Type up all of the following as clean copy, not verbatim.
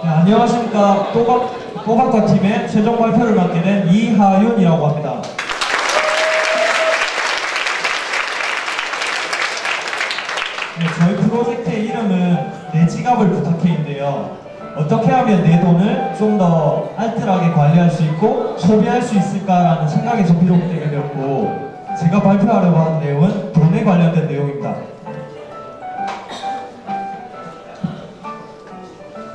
안녕하십니까. 또박과 팀의 최종 발표를 맡게 된 이하윤이라고 합니다. 네, 저희 프로젝트의 이름은 내 지갑을 부탁해인데요. 어떻게 하면 내 돈을 좀 더 알뜰하게 관리할 수 있고 소비할 수 있을까라는 생각에서 비롯되게 되었고, 제가 발표하려고 하는 내용은 돈에 관련된 내용입니다.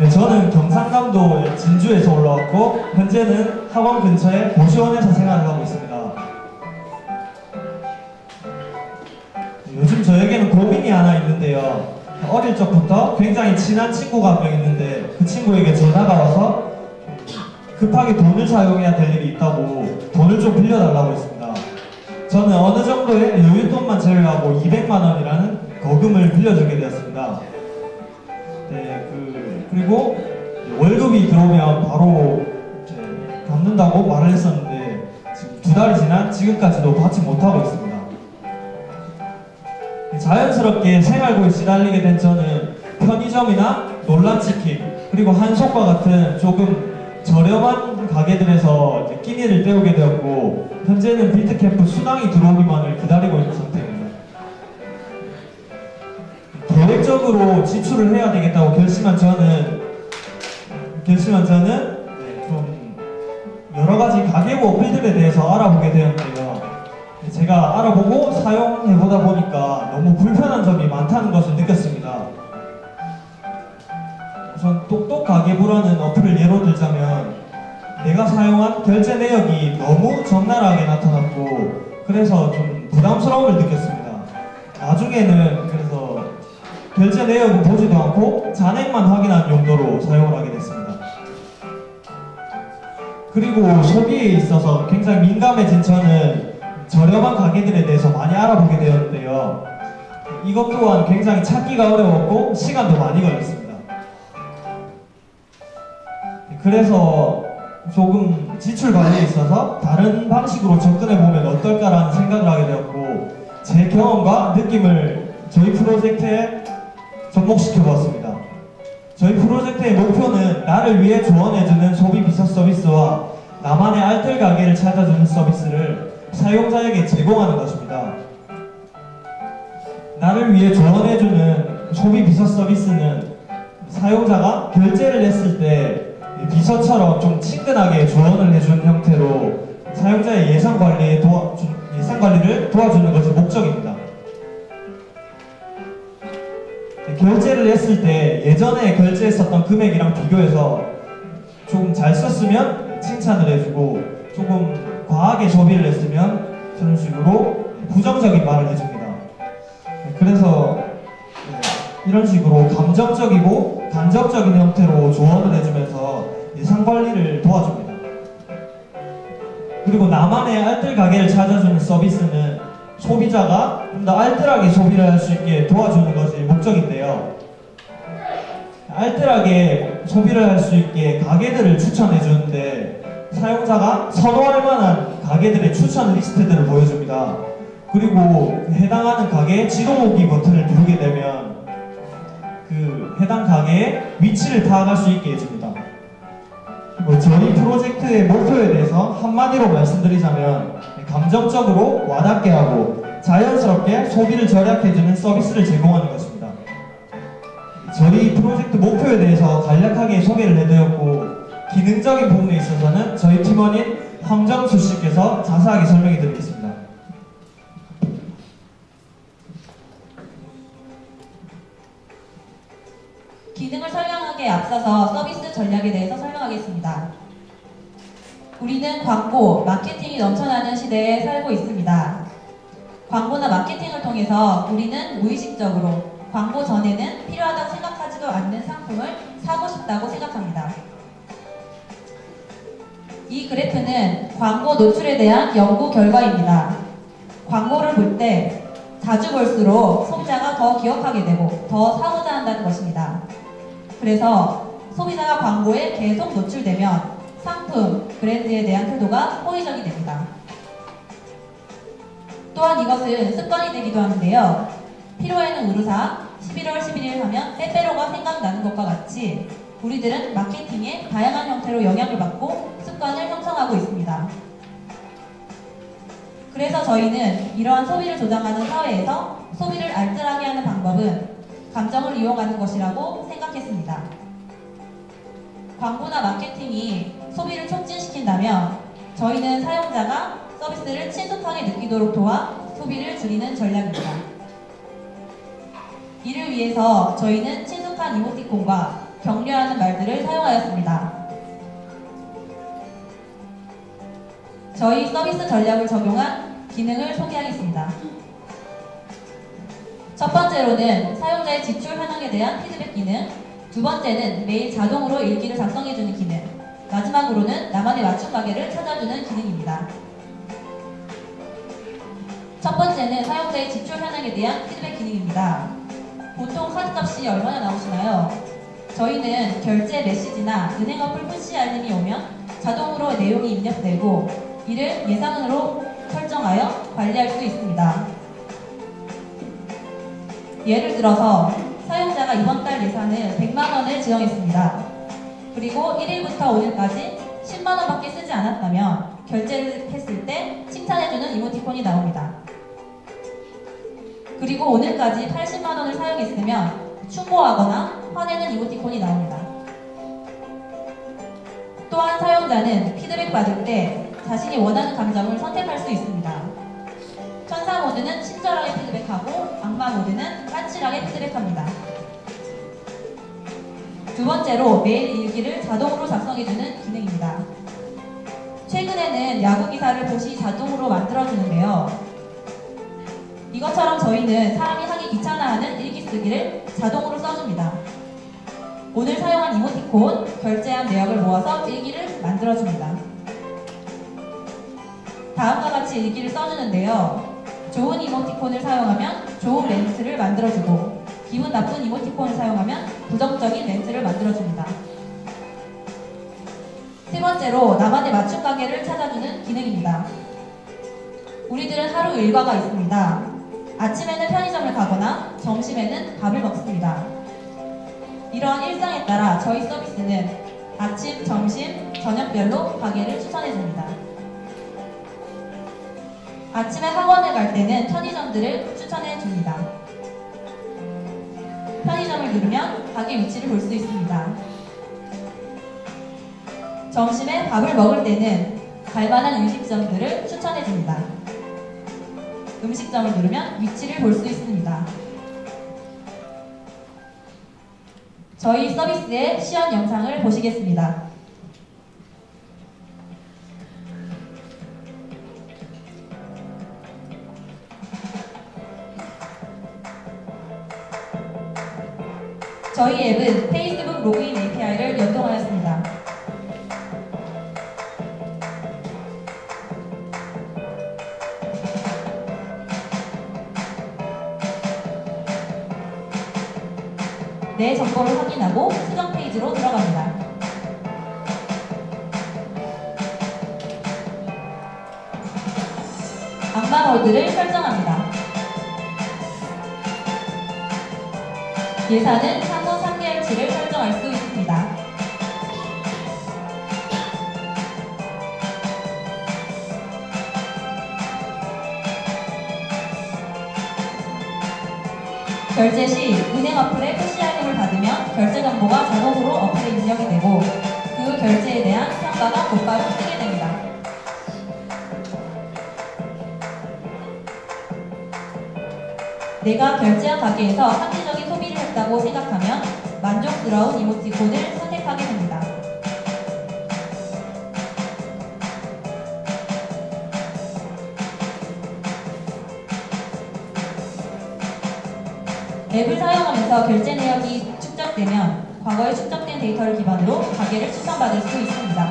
네, 저는 경상남도 진주에서 올라왔고 현재는 학원 근처의 고시원에서 생활을 하고 있습니다. 요즘 저에게는 고민이 하나 있는데요. 어릴 적부터 굉장히 친한 친구가 한 명 있는데 그 친구에게 전화가 와서 급하게 돈을 사용해야 될 일이 있다고 돈을 좀 빌려달라고 했습니다. 저는 어느 정도의 여윳돈만 제외하고 200만 원이라는 거금을 빌려주게 되었습니다. 네, 그리고 월급이 들어오면 바로 이제 갚는다고 말을 했었는데 지금 2달이 지난 지금까지도 받지 못하고 있습니다. 자연스럽게 생활고에 시달리게 된 저는 편의점이나 놀란치킨 그리고 한속과 같은 조금 저렴한 가게들에서 이제 끼니를 때우게 되었고, 현재는 비트캠프 수당이 들어오기만을 기다리고 있는 상태입니다. 계획적으로 지출을 해야 되겠다고 결심한 저는 좀 여러가지 가계부 어플들에 대해서 알아보게 되었는데요. 제가 알아보고 사용해보다 보니까 너무 불편한 점이 많다는 것을 느꼈습니다. 우선 똑똑가계부라는 어플을 예로 들자면 내가 사용한 결제 내역이 너무 적나라하게 나타났고 그래서 좀 부담스러움을 느꼈습니다. 나중에는 그래서 결제 내역을 보지도 않고 잔액만 확인하는 용도로 사용을 하게 됐습니다. 그리고 소비에 있어서 굉장히 민감해진 저는 저렴한 가게들에 대해서 많이 알아보게 되었는데요. 이것 또한 굉장히 찾기가 어려웠고 시간도 많이 걸렸습니다. 그래서 조금 지출 관리에 있어서 다른 방식으로 접근해보면 어떨까라는 생각을 하게 되었고, 제 경험과 느낌을 저희 프로젝트에 접목시켜보았습니다. 저희 프로젝트의 목표는 나를 위해 조언해주는 소비 비서 서비스와 나만의 알뜰 가게를 찾아주는 서비스를 사용자에게 제공하는 것입니다. 나를 위해 조언해주는 소비 비서 서비스는 사용자가 결제를 했을 때 비서처럼 좀 친근하게 조언을 해주는 형태로 사용자의 예산 관리를 도와주는 것이 목적입니다. 결제를 했을 때 예전에 결제했었던 금액이랑 비교해서 조금 잘 썼으면 칭찬을 해주고 조금 과하게 소비를 했으면 그런 식으로 부정적인 말을 해줍니다. 그래서 이런 식으로 감정적이고 간접적인 형태로 조언을 해주면서 예산 관리를 도와줍니다. 그리고 나만의 알뜰 가게를 찾아주는 서비스는 소비자가 좀 더 알뜰하게 소비를 할 수 있게 도와주는 것이 목적인데요. 알뜰하게 소비를 할 수 있게 가게들을 추천해 주는데 사용자가 선호할 만한 가게들의 추천 리스트들을 보여줍니다. 그리고 해당하는 가게의 지도 보기 버튼을 누르게 되면 그 해당 가게의 위치를 파악할 수 있게 해줍니다. 그리고 저희 프로젝트의 목표에 대해서 한마디로 말씀드리자면 감정적으로 와닿게 하고 자연스럽게 소비를 절약해주는 서비스를 제공하는 것입니다. 저희 프로젝트 목표에 대해서 간략하게 소개를 해드렸고, 기능적인 부분에 있어서는 저희 팀원인 황정수 씨께서 자세하게 설명해 드리겠습니다. 기능을 설명하기에 앞서서 서비스 전략에 대해서 설명하겠습니다. 우리는 광고, 마케팅이 넘쳐나는 시대에 살고 있습니다. 광고나 마케팅을 통해서 우리는 무의식적으로 광고 전에는 필요하다고 생각하지도 않는 상품을 사고 싶다고 생각합니다. 이 그래프는 광고 노출에 대한 연구 결과입니다. 광고를 볼 때 자주 볼수록 소비자가 더 기억하게 되고 더 사고자 한다는 것입니다. 그래서 소비자가 광고에 계속 노출되면 상품, 브랜드에 대한 태도가 호의적이 됩니다. 또한 이것은 습관이 되기도 하는데요. 피로에는 우르사, 11월 11일 하면 빼빼로가 생각나는 것과 같이 우리들은 마케팅의 다양한 형태로 영향을 받고 습관을 형성하고 있습니다. 그래서 저희는 이러한 소비를 조장하는 사회에서 소비를 알뜰하게 하는 방법은 감정을 이용하는 것이라고 생각했습니다. 광고나 마케팅이 소비를 촉진시킨다면 저희는 사용자가 서비스를 친숙하게 느끼도록 도와 소비를 줄이는 전략입니다. 이를 위해서 저희는 친숙한 이모티콘과 격려하는 말들을 사용하였습니다. 저희 서비스 전략을 적용한 기능을 소개하겠습니다. 첫 번째로는 사용자의 지출 현황에 대한 피드백 기능, 두 번째는 매일 자동으로 일기를 작성해주는 기능, 마지막으로는 나만의 맞춤 가게를 찾아주는 기능입니다. 첫 번째는 사용자의 지출 현황에 대한 피드백 기능입니다. 보통 카드값이 얼마나 나오시나요? 저희는 결제 메시지나 은행 어플 푸시 알림이 오면 자동으로 내용이 입력되고 이를 예상으로 설정하여 관리할 수 있습니다. 예를 들어서 사용자가 이번 달 예산을 100만원을 지정했습니다. 그리고 1일부터 5일까지 10만원밖에 쓰지 않았다면 결제를 했을 때 칭찬해주는 이모티콘이 나옵니다. 그리고 오늘까지 80만원을 사용했으면 충고하거나 화내는 이모티콘이 나옵니다. 또한 사용자는 피드백 받을 때 자신이 원하는 감정을 선택할 수 있습니다. 천사 모드는 친절하게 피드백하고 악마 모드는 까칠하게 피드백합니다. 두 번째로 매일 일기를 자동으로 작성해주는 기능입니다. 최근에는 야구 기사를 도시 자동으로 만들어주는데요. 이것처럼 저희는 사람이 하기 귀찮아하는 일기 쓰기를 자동으로 써줍니다. 오늘 사용한 이모티콘, 결제한 내역을 모아서 일기를 만들어줍니다. 다음과 같이 일기를 써주는데요. 좋은 이모티콘을 사용하면 좋은 멘트를 만들어주고 기분 나쁜 이모티콘을 사용하면 부정적인 멘트를 만들어줍니다. 세 번째로 나만의 맞춤 가게를 찾아주는 기능입니다. 우리들은 하루 일과가 있습니다. 아침에는 편의점을 가거나 점심에는 밥을 먹습니다. 이러한 일상에 따라 저희 서비스는 아침, 점심, 저녁별로 가게를 추천해줍니다. 아침에 학원을 갈 때는 편의점들을 추천해줍니다. 편의점을 누르면 가게 위치를 볼 수 있습니다. 점심에 밥을 먹을 때는 갈만한 음식점들을 추천해줍니다. 음식점을 누르면 위치를 볼 수 있습니다. 저희 서비스의 시연 영상을 보시겠습니다. 저희 앱은 페이스북 로그인 API를 연동하였습니다. 내 정보를 확인하고 수정 페이지로 들어갑니다. 악마 모드를 설정합니다. 예산은 상호 3개월치를 설정할 수 있습니다. 결제 시 은행 어플의 푸시 알림을 받으면 결제 정보가 자동으로 어플에 입력이 되고 그 결제에 대한 평가가 곧바로 뜨게 됩니다. 내가 결제한 가게에서 합리적인 소비를 했다고 생각하면 만족스러운 이모티콘을 선택하게 됩니다. 앱을 사용하면서 결제 내역이 축적되면 과거에 축적된 데이터를 기반으로 가게를 추천받을 수 있습니다.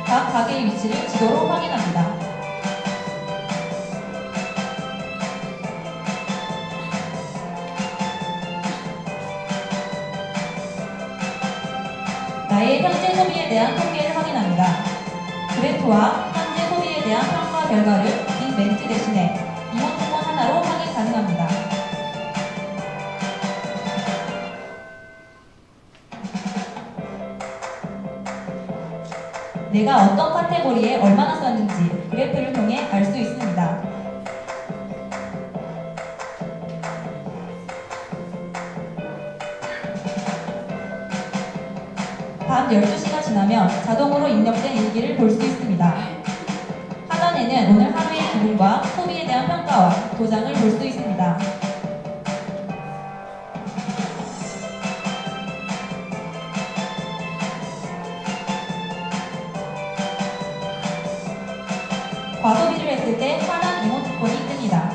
각 가게의 위치를 지도로 확인합니다. 나의 현재 소비에 대한 통계를 확인합니다. 그래프와 현재 소비에 대한 평가 결과를 긴 멘트 대신에 이모티콘 하나로 확인 가능합니다. 내가 어떤 카테고리에 얼마나 썼는지 그래프를 통해 알 수 있습니다. 밤 12시가 지나면 자동으로 입력된 일기를 볼 수 있습니다. 하단에는 오늘 하루의 기분과 소비에 대한 평가와 도장을 볼 수 있습니다. 과소비를 했을 때 환한 이모티콘이 뜹니다.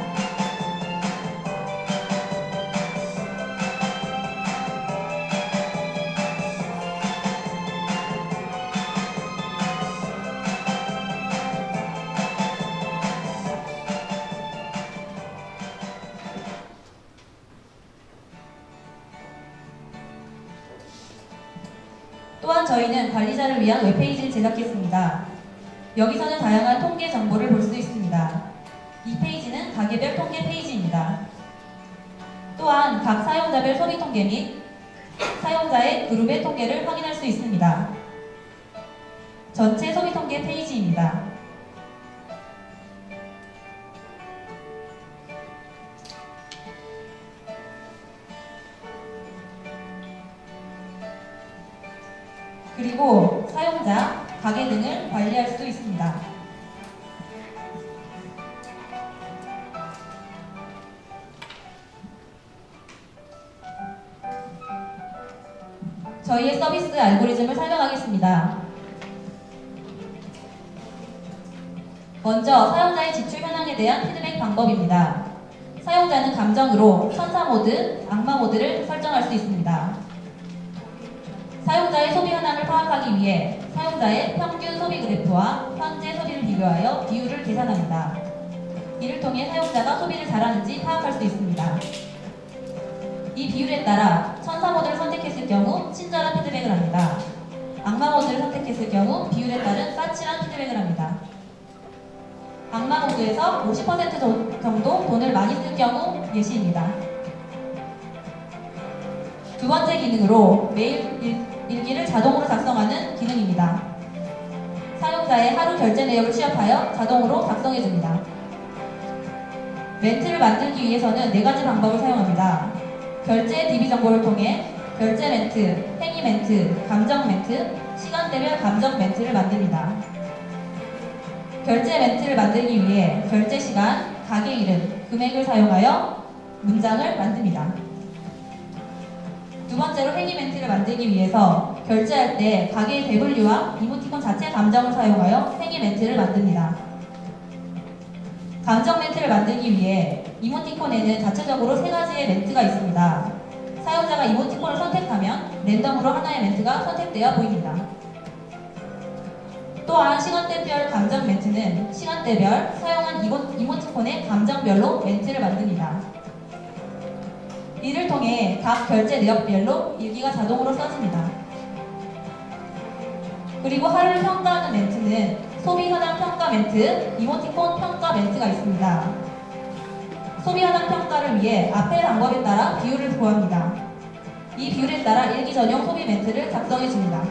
또한 저희는 관리자를 위한 웹페이지를 제작했습니다. 여기서는 다양한 통계 정보를 볼 수 있습니다. 이 페이지는 가게별 통계 페이지입니다. 또한 각 사용자별 소비 통계 및 사용자의 그룹의 통계를 확인할 수 있습니다. 전체 소비 통계 페이지입니다. 그리고 사용자, 가게 등을 관리할 수 있습니다. 저희의 서비스 알고리즘을 설명하겠습니다. 먼저 사용자의 지출 현황에 대한 피드백 방법입니다. 사용자는 감정으로 천사 모드, 악마 모드를 설정할 수 있습니다. 사용자의 소비 현황을 파악하기 위해 사용자의 평균 소비 그래프와 현재 소비를 비교하여 비율을 계산합니다. 이를 통해 사용자가 소비를 잘하는지 파악할 수 있습니다. 이 비율에 따라 천사 모드를 선택했을 경우 친절한 피드백을 합니다. 악마 모드를 선택했을 경우 비율에 따른 까칠한 피드백을 합니다. 악마 모드에서 50% 정도 돈을 많이 쓸 경우 예시입니다. 두 번째 기능으로 매일 일기를 자동으로 작성하는 기능입니다. 사용자의 하루 결제 내역을 취합하여 자동으로 작성해줍니다. 멘트를 만들기 위해서는 4가지 방법을 사용합니다. 결제 DB 정보를 통해 결제 멘트, 행위 멘트, 감정 멘트, 시간대별 감정 멘트를 만듭니다. 결제 멘트를 만들기 위해 결제 시간, 가게 이름, 금액을 사용하여 문장을 만듭니다. 두 번째로 행위 멘트를 만들기 위해서 결제할 때 가게의 대분류와 이모티콘 자체 감정을 사용하여 행위 멘트를 만듭니다. 감정 멘트를 만들기 위해 이모티콘에는 자체적으로 3가지의 멘트가 있습니다. 사용자가 이모티콘을 선택하면 랜덤으로 하나의 멘트가 선택되어 보입니다. 또한 시간대별 감정 멘트는 시간대별 사용한 이모티콘의 감정별로 멘트를 만듭니다. 이를 통해 각 결제 내역별로 일기가 자동으로 써집니다. 그리고 하루를 평가하는 멘트는 소비 현황 평가 멘트, 이모티콘 평가 멘트가 있습니다. 소비 현황 평가를 위해 앞의 방법에 따라 비율을 구합니다. 이 비율에 따라 일기 전용 소비 멘트를 작성해 줍니다.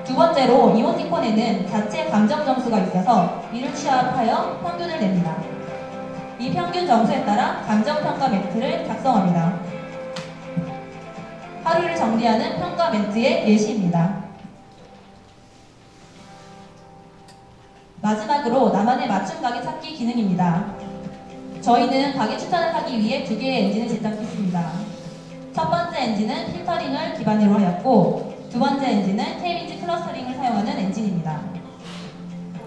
두 번째로 이모티콘에는 자체 감정 점수가 있어서 이를 취합하여 평균을 냅니다. 이 평균 점수에 따라 감정평가 멘트를 작성합니다. 하루를 정리하는 평가 멘트의 예시입니다. 마지막으로 나만의 맞춤 가게 찾기 기능입니다. 저희는 가게 추천을 하기 위해 2개의 엔진을 제작했습니다. 첫 번째 엔진은 필터링을 기반으로 하였고 두 번째 엔진은 K민지 클러스터링을 사용하는 엔진입니다.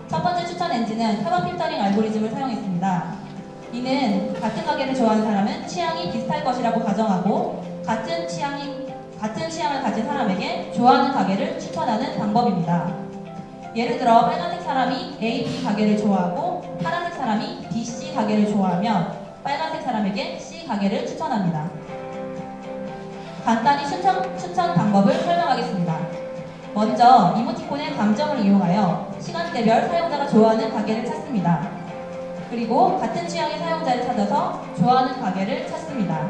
첫 번째 추천 엔진은 협업 필터링 알고리즘을 사용했습니다. 이는 같은 가게를 좋아하는 사람은 취향이 비슷할 것이라고 가정하고 같은 취향을 가진 사람에게 좋아하는 가게를 추천하는 방법입니다. 예를 들어 빨간색 사람이 A, B 가게를 좋아하고 파란색 사람이 B, C 가게를 좋아하면 빨간색 사람에게 C 가게를 추천합니다. 간단히 추천 방법을 설명하겠습니다. 먼저 이모티콘의 감정을 이용하여 시간대별 사용자가 좋아하는 가게를 찾습니다. 그리고 같은 취향의 사용자를 찾아서 좋아하는 가게를 찾습니다.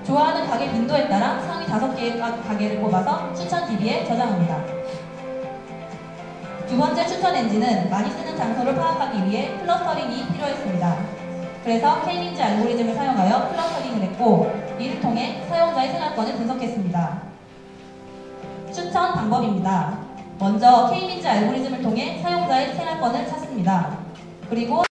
좋아하는 가게 빈도에 따라 상위 5개의 가게를 뽑아서 추천 DB에 저장합니다. 두 번째 추천 엔진은 많이 쓰는 장소를 파악하기 위해 클러스터링이 필요했습니다. 그래서 K-민즈 알고리즘을 사용하여 클러스터링을 했고, 이를 통해 사용자의 생활권을 분석했습니다. 추천 방법입니다. 먼저 K-민즈 알고리즘을 통해 사용자의 생활권을 찾습니다. 그리고